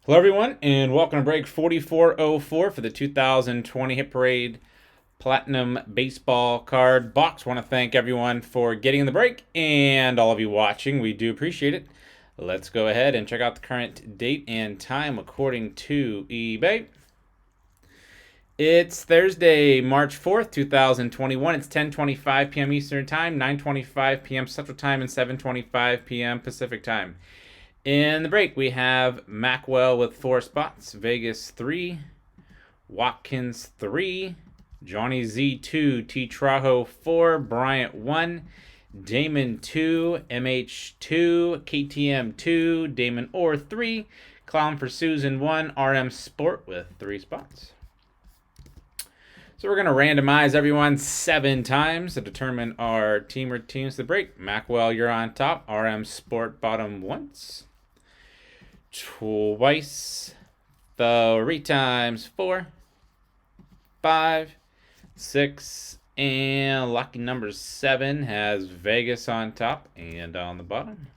Hello everyone, and welcome to break 4404 for the 2020 Hit Parade Platinum Baseball Card Box. Want to thank everyone for getting in the break and all of you watching. We do appreciate it. Let's go ahead and check out the current date and time according to eBay. It's Thursday, March 4th, 2021. It's 10:25 p.m. Eastern Time, 9:25 p.m. Central Time, and 7:25 p.m. Pacific Time. In the break, we have Macwell with 4 spots, Vegas 3, Watkins 3, Johnny Z 2, T Trajo 4, Bryant 1, Damon 2, MH 2, KTM 2, Damon Orr 3, Clown for Susan 1, RM Sport with 3 spots. So we're going to randomize everyone 7 times to determine our team or teams to break. Macwell, you're on top. RM Sport bottom once. Twice. 3 times. 4, 5, 6, and lucky number 7 has Vegas on top and on the bottom.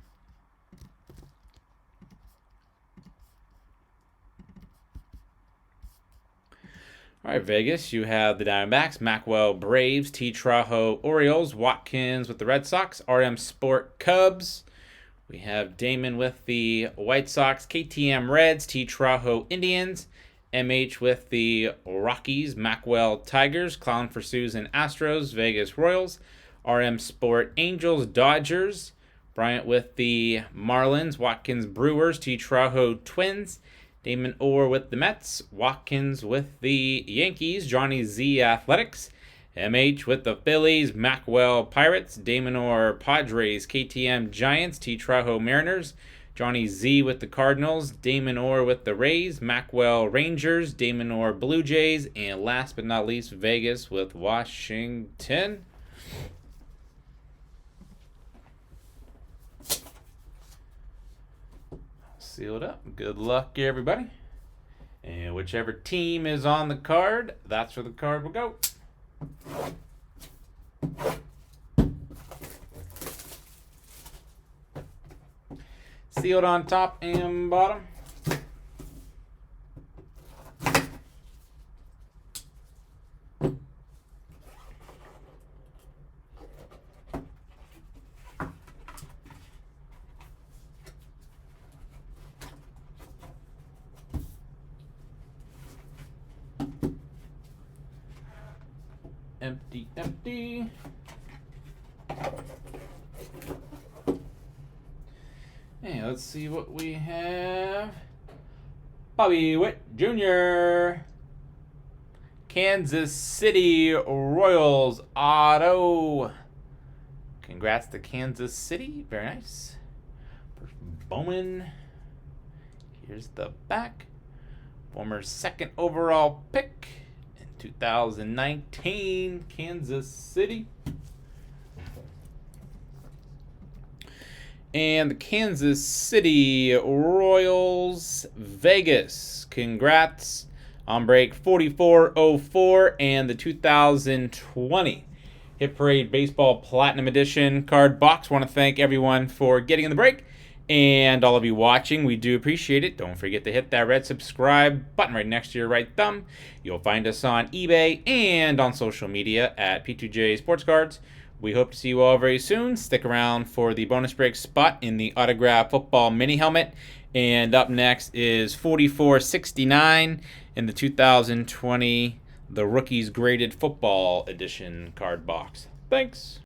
All right, Vegas, you have the Diamondbacks, Macwell Braves, T Trajo Orioles, Watkins with the Red Sox, RM Sport Cubs. We have Damon with the White Sox, KTM Reds, T Trajo Indians, MH with the Rockies, Macwell Tigers, Clown for Susan Astros, Vegas Royals, RM Sport Angels, Dodgers, Bryant with the Marlins, Watkins Brewers, T Trajo Twins, Damon Orr with the Mets, Watkins with the Yankees, Johnny Z Athletics, MH with the Phillies, Macwell Pirates, Damon Orr Padres, KTM Giants, T Trajo Mariners, Johnny Z with the Cardinals, Damon Orr with the Rays, Macwell Rangers, Damon Orr Blue Jays, and last but not least, Vegas with Washington. Seal it up. Good luck, everybody. And whichever team is on the card, that's where the card will go. Sealed on top and bottom. Empty, empty. Hey, let's see what we have. Bobby Witt Jr. Kansas City Royals auto. Congrats to Kansas City. Very nice. Bowman. Here's the back. Former 2nd overall pick. 2019 Kansas City. And the Kansas City Royals Vegas. Congrats on break 4404 and the 2020 Hit Parade Baseball Platinum Edition card box. Want to thank everyone for getting in the break and all of you watching. We do appreciate it. Don't forget to hit that red subscribe button right next to your right thumb. You'll find us on eBay and on social media at P2J Sports Cards. We hope to see you all very soon. Stick around for the bonus break spot in the autographed football mini helmet. And up next is 4469 in the 2020 The Rookies Graded Football Edition card box. Thanks.